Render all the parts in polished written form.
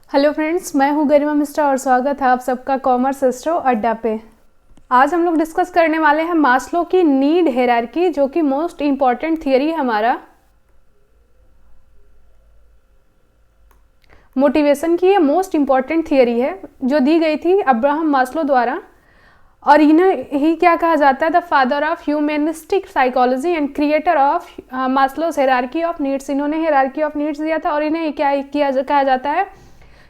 Hello friends, मैं हूं गरिमा मिश्रा और स्वागत है आप सबका कॉमर्स एस्ट्रो अड्डा पे। आज हम लोग डिस्कस करने वाले हैं मास्लो की नीड हायरार्की, जो कि मोस्ट इम्पॉर्टेंट थियरी है हमारा मोटिवेशन की। ये मोस्ट इम्पॉर्टेंट थियरी है जो दी गई थी अब्राहम मास्लो द्वारा, और इन्हें ही क्या कहा जाता है, the father of humanistic psychology and creator of मास्लोस hierarchy of needs. इन्होंने हायरार्की ऑफ नीड्स दिया था और इन्हें क्या कहा जाता है,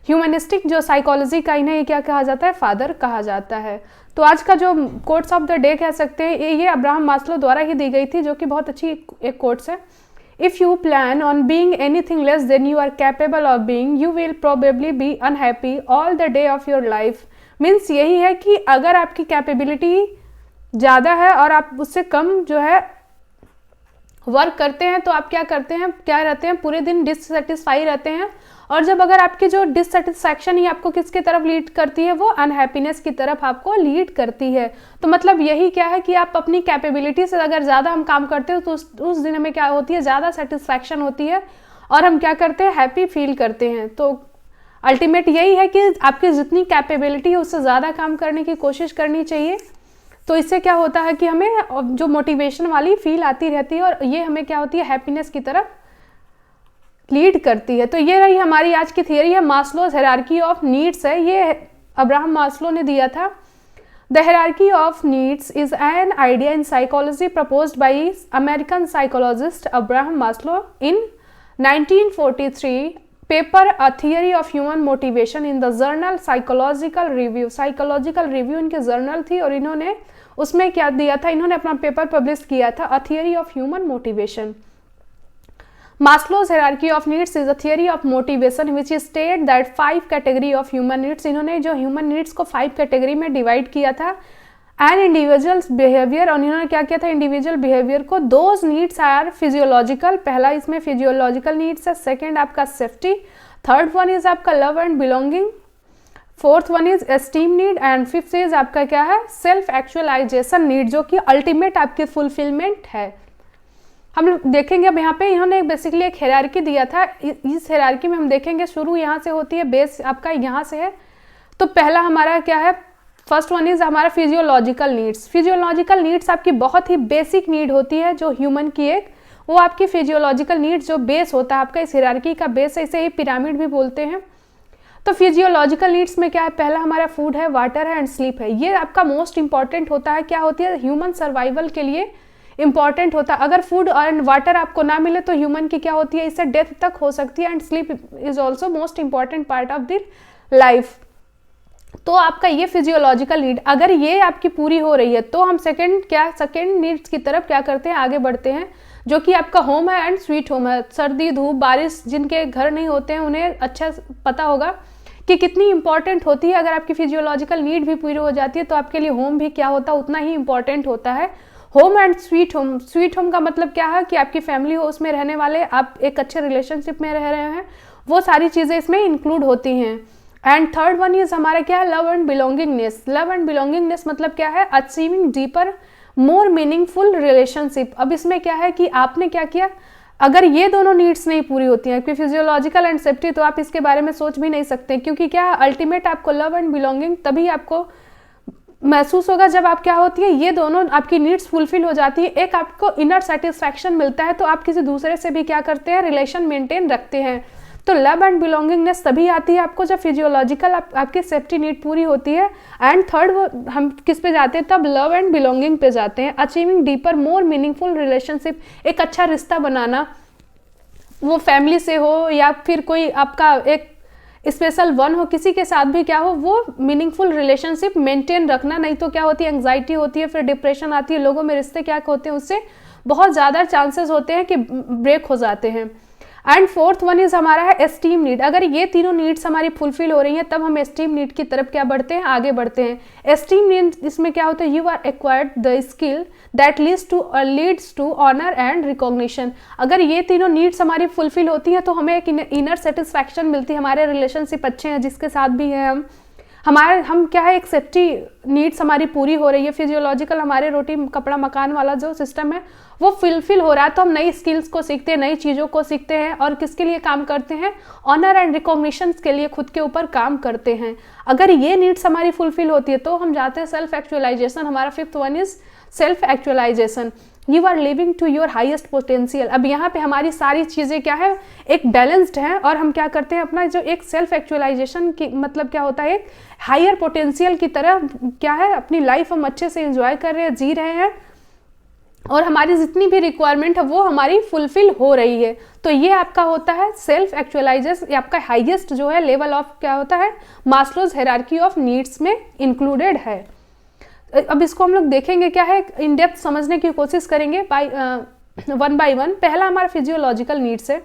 ह्यूमनिस्टिक जो साइकोलॉजी का, इन्हें क्या कहा जाता है, फादर कहा जाता है। तो आज का जो कोट्स ऑफ द डे कह सकते हैं, ये अब्राहम मास्लो द्वारा ही दी गई थी, जो कि बहुत अच्छी एक कोट्स है। If you plan on being anything less than you are capable of being, you will probably be unhappy all the day of your life. Means यही है कि अगर आपकी कैपेबिलिटी ज़्यादा है और आप उससे कम जो है वर्क करते हैं, तो आप क्या करते हैं, क्या रहते हैं, पूरे दिन डिससेटिस्फाई रहते हैं। और जब अगर आपकी जो डिससेटिस्फैक्शन ही आपको किसकी तरफ लीड करती है, वो अनहैप्पीनेस की तरफ आपको लीड करती है। तो मतलब यही क्या है कि आप अपनी कैपेबिलिटी से अगर ज़्यादा हम काम करते हो तो उस दिन हमें क्या होती है, ज़्यादा सेटिस्फैक्शन होती है और हम क्या करते हैं, हैप्पी फील करते हैं। तो अल्टीमेट यही है कि आपकी जितनी कैपेबिलिटी है उससे ज़्यादा काम करने की कोशिश करनी चाहिए। तो इससे क्या होता है कि हमें जो मोटिवेशन वाली फील आती रहती है और ये हमें क्या होती है, हैप्पीनेस की तरफ लीड करती है। तो ये रही हमारी आज की थियरी है, मास्लोज हायरार्की ऑफ नीड्स है, ये अब्राहम मास्लो ने दिया था। The hierarchy of needs is an idea in psychology proposed by American psychologist Abraham Maslow in 1943 paper a theory of human motivation in the journal psychological review. Psychological review इनकी journal थी और इन्होंने उसमें क्या दिया था, इन्होंने अपना पेपर पब्लिश किया था, a theory of human motivation. Maslow's hierarchy of needs is a theory of motivation which state that 5 category of human needs। इन्होंने जो human needs को 5 कैटेगरी में डिवाइड किया था। एंड इंडिविजुअल्स बिहेवियर, और इन्होंने क्या किया था, इंडिविजुअल बिहेवियर को, दोज नीड्स आर फिजियोलॉजिकल, पहला इसमें फिजियोलॉजिकल नीड्स है, सेकेंड आपका सेफ्टी, थर्ड वन इज आपका love and belonging, fourth one is esteem need, and fifth is आपका क्या है, सेल्फ एक्चुअलाइजेशन नीड, जो कि अल्टीमेट आपकी फुलफिलमेंट है। हम लोग देखेंगे अब यहाँ पे इन्होंने बेसिकली एक हायरार्की दिया था। इस हायरार्की में हम देखेंगे शुरू यहाँ से होती है, बेस आपका यहाँ से है। तो पहला हमारा क्या है, फर्स्ट वन इज हमारा फिजियोलॉजिकल नीड्स। फिजियोलॉजिकल नीड्स आपकी बहुत ही बेसिक नीड होती है जो ह्यूमन की एक, वो आपकी फिजियोलॉजिकल नीड्स जो बेस होता है आपका, इस हायरार्की का बेस है, इसे ही पिरामिड भी बोलते हैं। तो फिजियोलॉजिकल नीड्स में क्या है, पहला हमारा फूड है, वाटर है एंड स्लीप है। ये आपका मोस्ट इंपॉर्टेंट होता है, क्या होती है, ह्यूमन सर्वाइवल के लिए इंपॉर्टेंट होता है। अगर फूड और वाटर आपको ना मिले तो ह्यूमन की क्या होती है, इससे डेथ तक हो सकती है। And sleep is also most important part of the life. तो आपका ये फिजियोलॉजिकल नीड अगर ये आपकी पूरी हो रही है तो हम सेकेंड नीड्स की तरफ क्या करते हैं, आगे बढ़ते हैं, जो कि आपका होम है एंड स्वीट होम है। सर्दी धूप बारिश जिनके घर नहीं होते हैं उन्हें अच्छा पता होगा कि कितनी इंपॉर्टेंट होती है। अगर आपकी फिजियोलॉजिकल नीड भी पूरी हो जाती है तो आपके लिए होम भी क्या होता है, उतना ही इंपॉर्टेंट होता है। Home and sweet home, sweet home का मतलब क्या है कि आपकी फैमिली हो, उसमें रहने वाले, आप एक अच्छे रिलेशनशिप में रह रहे हैं, वो सारी चीज़ें इसमें इंक्लूड होती हैं। एंड थर्ड वन इज हमारा क्या है, love and belongingness. Love and belongingness मतलब क्या है, achieving deeper more meaningful relationship. अब इसमें क्या है कि आपने क्या किया, अगर ये दोनों नीड्स नहीं पूरी होती हैं, फिजियोलॉजिकल एंड सेफ्टी, तो आप इसके बारे में सोच भी नहीं सकते, क्योंकि क्या अल्टीमेट आपको लव एंड बिलोंगिंग तभी आपको महसूस होगा जब आप क्या होती है, ये दोनों आपकी नीड्स फुलफिल हो जाती है, एक आपको इनर सेटिस्फैक्शन मिलता है, तो आप किसी दूसरे से भी क्या करते हैं, रिलेशन मेंटेन रखते हैं। तो लव एंड बिलोंगिंगनेस तभी आती है आपको जब फिजियोलॉजिकल आपकी सेफ्टी नीड पूरी होती है। एंड थर्ड हम किस पे जाते हैं, तब लव एंड बिलोंगिंग पे जाते हैं। Achieving deeper more meaningful relationship, एक अच्छा रिश्ता बनाना, वो फैमिली से हो या फिर कोई आपका एक स्पेशल वन हो, किसी के साथ भी क्या हो, वो मीनिंगफुल रिलेशनशिप मेंटेन रखना। नहीं तो क्या होती है, एंग्जाइटी होती है, फिर डिप्रेशन आती है, लोगों में रिश्ते क्या होते हैं, उससे बहुत ज़्यादा चांसेस होते हैं कि ब्रेक हो जाते हैं। एंड फोर्थ वन इज हमारा है एस्टीम नीड। अगर ये तीनों नीड्स हमारी फुलफिल हो रही हैं तब हम एस्टीम नीड की तरफ क्या बढ़ते हैं, आगे बढ़ते हैं। एस्टीम नीड इसमें क्या होता है, you are acquired the skill that leads to honour and recognition. अगर ये तीनों नीड्स हमारी फुलफिल होती हैं तो हमें एक इनर सेटिस्फैक्शन मिलती है, हमारे रिलेशनशिप अच्छे हैं जिसके साथ भी है हम, हम क्या है, एक सेफ्टी नीड्स हमारी पूरी हो रही है, फिजियोलॉजिकल हमारे रोटी कपड़ा मकान वाला जो सिस्टम है वो फुलफिल हो रहा है, तो हम नई स्किल्स को सीखते हैं, नई चीज़ों को सीखते हैं, और किसके लिए काम करते हैं, ऑनर एंड रिकॉग्निशन के लिए खुद के ऊपर काम करते हैं। अगर ये नीड्स हमारी फुलफिल होती है तो हम जाते हैं सेल्फ एक्चुअलाइजेशन। हमारा 5th one is self actualisation. You are living to your highest potential. अब यहाँ पे हमारी सारी चीज़ें क्या है, एक बैलेंस्ड है, और हम क्या करते हैं, अपना जो एक सेल्फ एक्चुअलाइजेशन की मतलब क्या होता है, एक हायर पोटेंशियल की तरह क्या है, अपनी लाइफ हम अच्छे से एंजॉय कर रहे हैं, जी रहे हैं, और हमारी जितनी भी रिक्वायरमेंट है वो हमारी फुलफिल हो रही है। तो ये आपका होता है सेल्फ एक्चुअलाइजेशन, आपका हाईएस्ट जो है लेवल ऑफ क्या होता है, मास्लोज हायरार्की ऑफ नीड्स में इंक्लूडेड है। अब इसको हम लोग देखेंगे क्या है, इन डेप्थ समझने की कोशिश करेंगे वन बाय वन। पहला हमारा फिजियोलॉजिकल नीड्स है।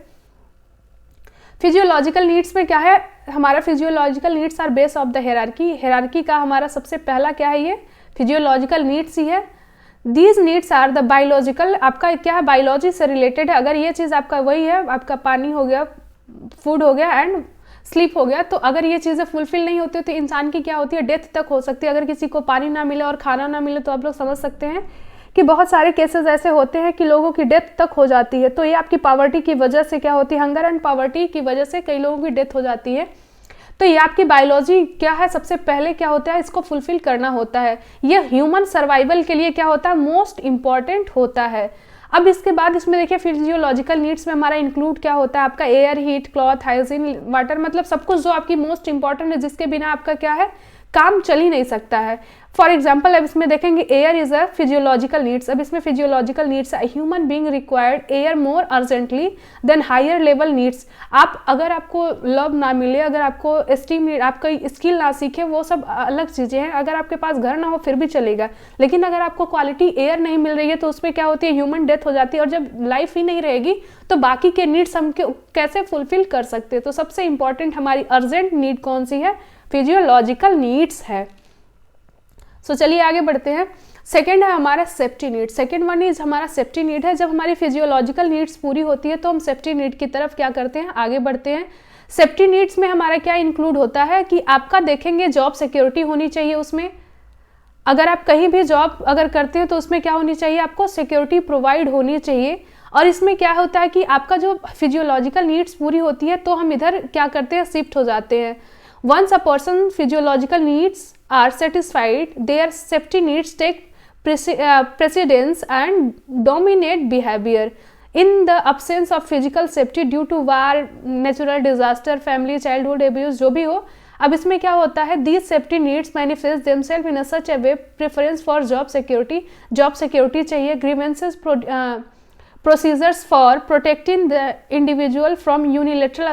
फिजियोलॉजिकल नीड्स में क्या है, हमारा physiological needs are base of the hierarchy का हमारा सबसे पहला क्या है, ये फिजियोलॉजिकल नीड्स ही है। These needs are the biological, आपका क्या है, बायोलॉजी से रिलेटेड है। अगर ये चीज़ आपका वही है, आपका पानी हो गया, फूड हो गया एंड स्लीप हो गया, तो अगर ये चीज़ें फुलफिल नहीं होती तो इंसान की क्या होती है, डेथ तक हो सकती है। अगर किसी को पानी ना मिले और खाना ना मिले तो आप लोग समझ सकते हैं कि बहुत सारे केसेस ऐसे होते हैं कि लोगों की डेथ तक हो जाती है। तो ये आपकी पावर्टी की वजह से क्या होती है, हंगर एंड पावर्टी की वजह से कई लोगों की डेथ हो जाती है। तो ये आपकी बायोलॉजी क्या है, सबसे पहले क्या होता है, इसको फुलफिल करना होता है। ये ह्यूमन सर्वाइवल के लिए क्या होता है, मोस्ट इंपॉर्टेंट होता है। अब इसके बाद इसमें देखिए फिजियोलॉजिकल नीड्स में हमारा इंक्लूड क्या होता है, आपका air, heat, cloth, hygiene, water, मतलब सब कुछ जो आपकी मोस्ट इंपॉर्टेंट है, जिसके बिना आपका क्या है, काम चल ही नहीं सकता है। फॉर एग्जाम्पल अब इसमें देखेंगे air is a physiological needs. अब इसमें फिजियोलॉजिकल नीड्स है, human being required air more urgently than higher level needs. आप अगर आपको लव ना मिले, अगर आपको एस्टीम, आपका स्किल ना सीखे, वो सब अलग चीज़ें हैं। अगर आपके पास घर ना हो फिर भी चलेगा, लेकिन अगर आपको क्वालिटी एयर नहीं मिल रही है तो उसमें क्या होती है, ह्यूमन डेथ हो जाती है। और जब लाइफ ही नहीं रहेगी तो बाकी के नीड्स हम कैसे फुलफिल कर सकते हैं। तो सबसे इंपॉर्टेंट हमारी अर्जेंट नीड कौन सी है, फिजियोलॉजिकल नीड्स है। सो चलिए आगे बढ़ते हैं। सेकेंड है हमारा safety need. Second one is हमारा सेफ्टी नीड है। जब हमारी फिजियोलॉजिकल नीड्स पूरी होती है तो हम सेफ्टी नीड की तरफ क्या करते हैं, आगे बढ़ते हैं। सेफ्टी नीड्स में हमारा क्या इंक्लूड होता है कि आपका देखेंगे जॉब सिक्योरिटी होनी चाहिए। उसमें अगर आप कहीं भी जॉब अगर करते हैं तो उसमें क्या होनी चाहिए, आपको सिक्योरिटी प्रोवाइड होनी चाहिए। और इसमें क्या होता है कि आपका जो फिजियोलॉजिकल नीड्स पूरी होती है तो हम इधर क्या करते हैं, शिफ्ट हो जाते हैं। Once a person's physiological needs are satisfied, their safety needs take precedence and dominate behavior. In the absence of physical safety due to war, natural disaster, family, childhood abuse, जो भी हो, अब इसमें क्या होता है, these safety needs manifest themselves in a such a way, preference for job security चाहिए, grievances procedures for protecting the individual from unilateral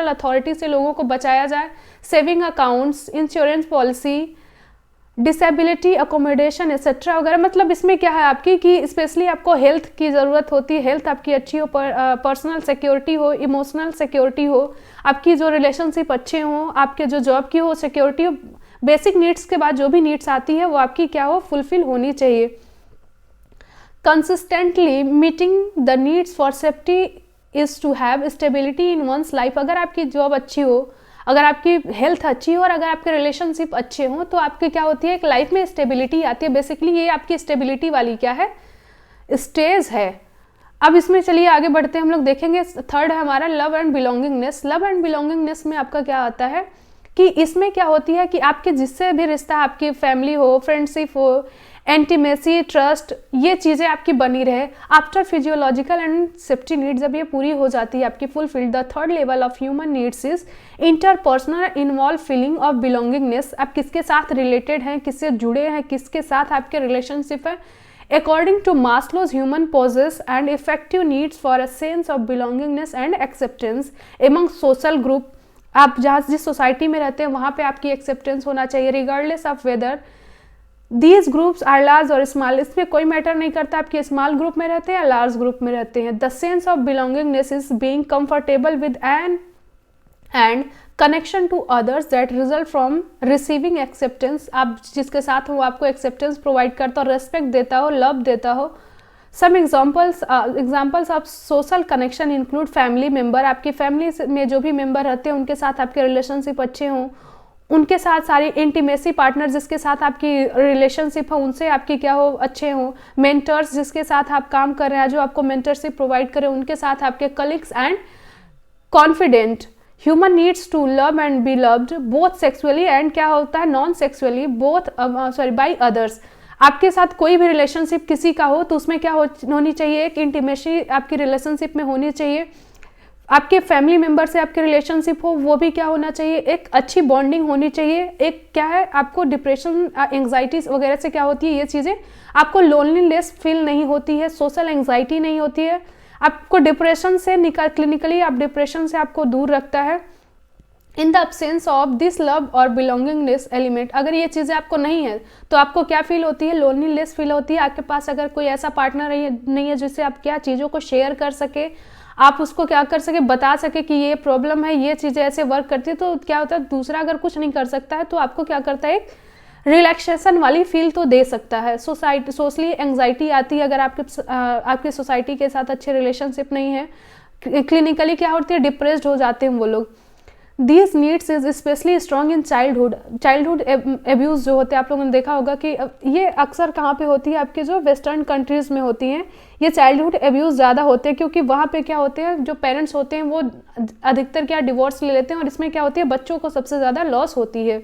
authority से लोगों को बचाया जाए, saving accounts, insurance policy, disability accommodation etcetera वगैरह। मतलब इसमें क्या है आपकी कि स्पेशली आपको हेल्थ की ज़रूरत होती है, हेल्थ आपकी अच्छी हो, पर्सनल सिक्योरिटी हो, इमोशनल सिक्योरिटी हो, आपकी जो रिलेशनशिप अच्छे हों, आपके जो जॉब की हो सिक्योरिटी हो। बेसिक नीड्स के बाद जो भी नीड्स आती है वो आपकी क्या हो, फुलफिल होनी चाहिए। Consistently meeting the needs for safety is to have stability in one's life। अगर आपकी जॉब अच्छी हो, अगर आपकी हेल्थ अच्छी हो और अगर आपके रिलेशनशिप अच्छे हों तो आपकी क्या होती है, एक लाइफ में स्टेबिलिटी आती है। बेसिकली ये आपकी स्टेबिलिटी वाली क्या है, स्टेज है। अब इसमें चलिए आगे बढ़ते हैं, हम लोग देखेंगे थर्ड है हमारा love and belongingness. Love and belongingness में आपका क्या आता है कि इसमें क्या होती है कि आपके जिससे भी रिश्ता, आपकी फैमिली हो, फ्रेंडशिप हो, एंटीमेसी, ट्रस्ट, ये चीज़ें आपकी बनी रहे। After physiological and safety needs जब ये पूरी हो जाती है आपकी fulfilled, the third level of human needs is interpersonal involve feeling of belongingness. आप किसके साथ रिलेटेड हैं, किससे जुड़े हैं, किसके साथ आपके रिलेशनशिप है। According to Maslow's human possess and effective needs for a sense of belongingness and acceptance among social group. आप जहाँ जिस सोसाइटी में रहते हैं वहाँ पे आपकी एक्सेप्टेंस होना चाहिए, regardless of whether these groups are large और स्मॉल। इसमें कोई मैटर नहीं करता आपके स्मॉल ग्रुप में रहते हैं या लार्ज ग्रुप में रहते हैं। The sense of belongingness is being comfortable with and connection to others that result from receiving acceptance. आप जिसके साथ हो आपको एक्सेप्टेंस प्रोवाइड करता हो, रेस्पेक्ट देता हो, लव देता हो। Some examples of social connection include family member. आपकी फैमिली में जो भी मेम्बर रहते हैं उनके साथ आपके रिलेशनशिप अच्छे हों, उनके साथ सारी इंटीमेसी पार्टनर जिसके साथ आपकी रिलेशनशिप हो उनसे आपकी क्या हो, अच्छे हो। मेंटर्स जिसके साथ आप काम कर रहे हैं, जो आपको मेंटरशिप प्रोवाइड करें, उनके साथ आपके colleagues and confidant. Human needs to love and be loved both sexually and क्या होता है non sexually both by others. आपके साथ कोई भी रिलेशनशिप किसी का हो तो उसमें क्या होनी चाहिए, एक इंटीमेसी आपकी रिलेशनशिप में होनी चाहिए। आपके फैमिली मेंबर से आपके रिलेशनशिप हो वो भी क्या होना चाहिए, एक अच्छी बॉन्डिंग होनी चाहिए। एक क्या है, आपको डिप्रेशन एंग्जाइटीज वगैरह से क्या होती है, ये चीज़ें आपको लोनलीनेस फील नहीं होती है, सोशल एंग्जाइटी नहीं होती है, आपको डिप्रेशन से क्लिनिकली आप डिप्रेशन से आपको दूर रखता है। In the absence of this love और बिलोंगिंगनेस एलिमेंट, अगर ये चीज़ें आपको नहीं है तो आपको क्या फील होती है, लोनलीनेस फील होती है। आपके पास अगर कोई ऐसा पार्टनर नहीं है जिससे आप क्या चीज़ों को शेयर कर सके, आप उसको क्या कर सके, बता सके कि ये प्रॉब्लम है, ये चीज़ें ऐसे वर्क करती है। तो क्या होता है, दूसरा अगर कुछ नहीं कर सकता है तो आपको क्या करता है, एक रिलैक्सेशन वाली फील तो दे सकता है। सोशली एंग्जाइटी आती है अगर आपकी सोसाइटी के साथ अच्छे रिलेशनशिप नहीं है। क्लिनिकली क्या होती है, डिप्रेस्ड हो जाते हैं वो लोग। These needs is specially strong in childhood abuse जो होते हैं, आप लोगों ने देखा होगा कि ये अक्सर कहाँ पे होती है, आपके जो वेस्टर्न कंट्रीज़ में होती हैं। ये चाइल्डहुड एब्यूज़ ज़्यादा होते हैं क्योंकि वहाँ पे क्या होते हैं, जो पेरेंट्स होते हैं वो अधिकतर क्या डिवोर्स ले लेते हैं और इसमें क्या होती है, बच्चों को सबसे ज़्यादा लॉस होती है।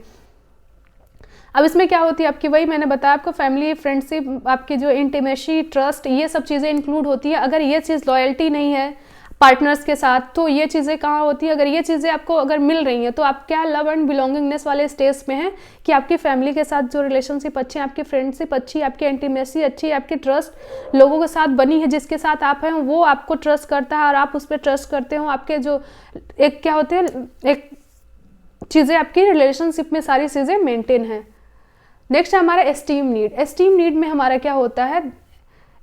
अब इसमें क्या होती है आपकी, वही मैंने बताया आपको, फैमिली, फ्रेंडशिप, आपकी जो इंटीमेसी, ट्रस्ट, ये सब चीज़ें इंक्लूड होती है। अगर ये चीज़ लॉयल्टी नहीं है पार्टनर्स के साथ तो ये चीज़ें कहाँ होती है, अगर ये चीज़ें आपको अगर मिल रही हैं तो आप क्या लव एंड बिलोंगिंगनेस वाले स्टेज में हैं कि आपकी फैमिली के साथ जो रिलेशनशिप अच्छे हैं, आपकी फ्रेंडशिप अच्छी, आपकी इंटीमेसी अच्छी, आपकी ट्रस्ट लोगों के साथ बनी है, जिसके साथ आप हैं वो आपको ट्रस्ट करता है और आप उस पर ट्रस्ट करते हो। आपके जो एक क्या होते हैं, एक चीज़ें आपकी रिलेशनशिप में सारी चीज़ें मेंटेन हैं। नेक्स्ट है हमारा एस्टीम नीड। एस्टीम नीड में हमारा क्या होता है,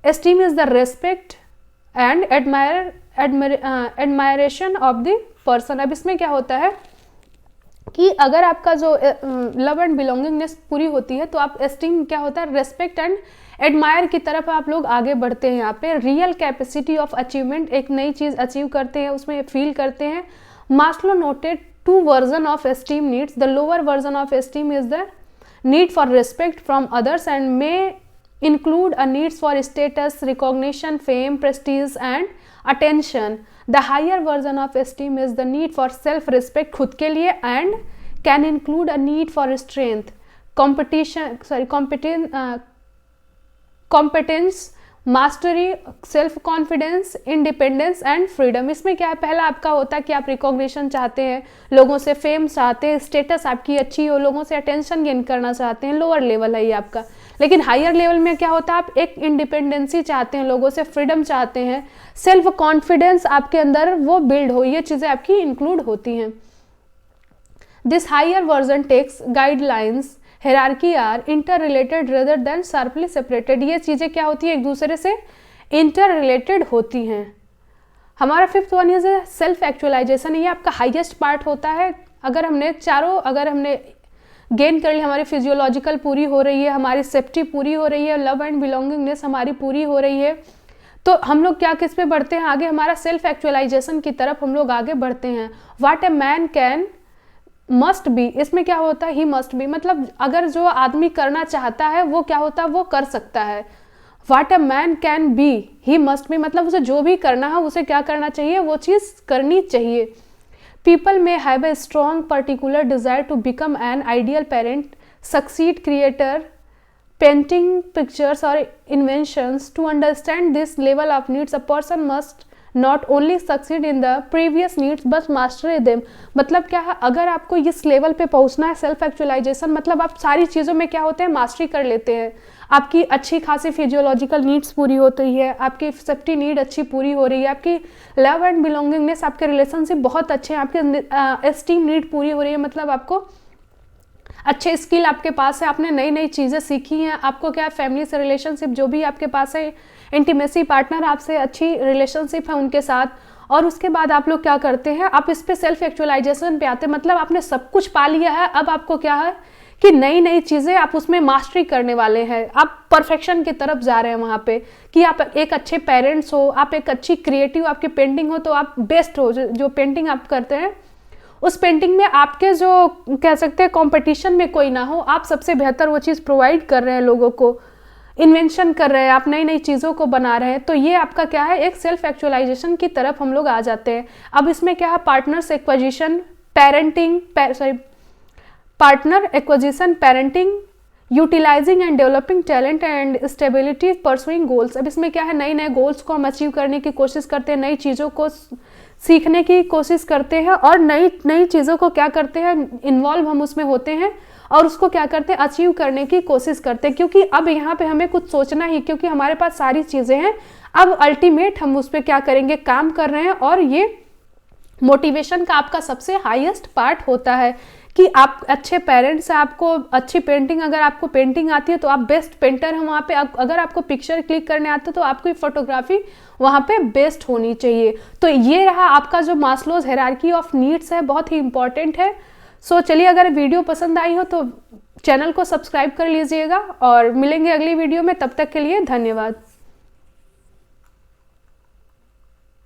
esteem is the respect and admiration of the person. अब इसमें क्या होता है कि अगर आपका जो लव एंड बिलोंगिंगनेस पूरी होती है तो आप एस्टीम क्या होता है, रेस्पेक्ट एंड एडमायर की तरफ आप लोग आगे बढ़ते हैं। यहाँ पे रियल कैपेसिटी ऑफ अचीवमेंट, एक नई चीज़ अचीव करते हैं, उसमें फील करते हैं। Maslow noted 2 version of esteem needs. The lower version of esteem is the need for respect from others and may include a needs for status, recognition, fame, prestige and attention. The higher version of esteem is the need for self-respect, खुद के लिए, and can include a need for strength, competence, mastery, self confidence, independence and freedom. इसमें क्या है, पहला आपका होता है कि आप रिकॉग्निशन चाहते हैं, लोगों से फेम चाहते हैं, स्टेटस आपकी अच्छी हो, लोगों से अटेंशन गेन करना चाहते हैं, लोअर लेवल है ये आपका। लेकिन हायर लेवल में क्या होता है, आप एक इंडिपेंडेंसी चाहते हैं, लोगों से फ्रीडम चाहते हैं, सेल्फ कॉन्फिडेंस आपके अंदर वो बिल्ड हो, ये चीज़ें आपकी इंक्लूड होती हैं। This higher version takes guidelines hierarchy are interrelated rather than sharply separated. ये चीज़ें क्या होती है, एक दूसरे से इंटर रिलेटेड होती हैं। हमारा 5th one is self actualisation. ये आपका हाईएस्ट पार्ट होता है। अगर हमने गेन कर लिया, हमारी फिजियोलॉजिकल पूरी हो रही है, हमारी सेफ्टी पूरी हो रही है, लव एंड बिलोंगिंगनेस हमारी पूरी हो रही है, तो हम लोग क्या किस पे बढ़ते हैं आगे, हमारा सेल्फ एक्चुअलाइजेशन की तरफ हम लोग आगे बढ़ते हैं। What a man can must be, इसमें क्या होता है, ही मस्ट बी, मतलब अगर जो आदमी करना चाहता है वो क्या होता है, वो कर सकता है। What a man can be he must be, मतलब उसे जो भी करना है उसे क्या करना चाहिए, वो चीज़ करनी चाहिए। People may have a strong particular desire to become an ideal parent, succeed, creator, painting pictures और inventions. To understand this level of needs a person must not only succeed in the previous needs but master them. मतलब क्या है, अगर आपको इस level पे पहुंचना है सेल्फ एक्चुअलाइजेशन, मतलब आप सारी चीज़ों में क्या होते हैं, मास्टरी कर लेते हैं, आपकी अच्छी खासी फिजियोलॉजिकल नीड्स पूरी होती है, आपकी सेफ्टी नीड अच्छी पूरी हो रही है, आपकी लव एंड बिलोंगिंगनेस, आपके रिलेशनशिप बहुत अच्छे हैं, आपके एस्टीम नीड पूरी हो रही है, मतलब आपको अच्छे स्किल आपके पास है, आपने नई नई चीज़ें सीखी हैं, आपको क्या फैमिली से रिलेशनशिप जो भी आपके पास है, इंटीमेसी पार्टनर आपसे अच्छी रिलेशनशिप है उनके साथ। और उसके बाद आप लोग क्या करते हैं, आप इस पे सेल्फ एक्चुअलाइजेशन पे आते हैं, मतलब आपने सब कुछ पा लिया है, अब आपको क्या है कि नई नई चीज़ें आप उसमें मास्टरी करने वाले हैं, आप परफेक्शन की तरफ जा रहे हैं वहाँ पे, कि आप एक अच्छे पेरेंट्स हो, आप एक अच्छी क्रिएटिव आपकी पेंटिंग हो तो आप बेस्ट हो, जो पेंटिंग आप करते हैं उस पेंटिंग में आपके जो कह सकते हैं कंपटीशन में कोई ना हो, आप सबसे बेहतर वो चीज़ प्रोवाइड कर रहे हैं लोगों को, इन्वेंशन कर रहे हैं, आप नई नई चीज़ों को बना रहे हैं, तो ये आपका क्या है, एक सेल्फ एक्चुअलाइजेशन की तरफ हम लोग आ जाते हैं। अब इसमें क्या है, partners acquisition, partner acquisition, parenting, utilizing and developing talent and stability, pursuing goals. अब इसमें क्या है, नए नए गोल्स को हम अचीव करने की कोशिश करते हैं, नई चीज़ों को सीखने की कोशिश करते हैं और नई नई चीज़ों को क्या करते हैं, इन्वॉल्व हम उसमें होते हैं और उसको क्या करते हैं, अचीव करने की कोशिश करते हैं। क्योंकि अब यहाँ पे हमें कुछ सोचना ही, क्योंकि हमारे पास सारी चीज़ें हैं, अब अल्टीमेट हम उस पर क्या करेंगे, काम कर रहे हैं। और ये मोटिवेशन का आपका सबसे हाईएस्ट पार्ट होता है कि आप अच्छे पेरेंट्स हैं, आपको अच्छी पेंटिंग, अगर आपको पेंटिंग आती है तो आप बेस्ट पेंटर हैं वहाँ पे। अगर आपको पिक्चर क्लिक करने आता है तो आपकी फोटोग्राफी वहाँ पे बेस्ट होनी चाहिए। तो ये रहा आपका जो मास्लोज हायरार्की ऑफ नीड्स है, बहुत ही इंपॉर्टेंट है। सो चलिए, अगर वीडियो पसंद आई हो तो चैनल को सब्सक्राइब कर लीजिएगा और मिलेंगे अगली वीडियो में। तब तक के लिए धन्यवाद।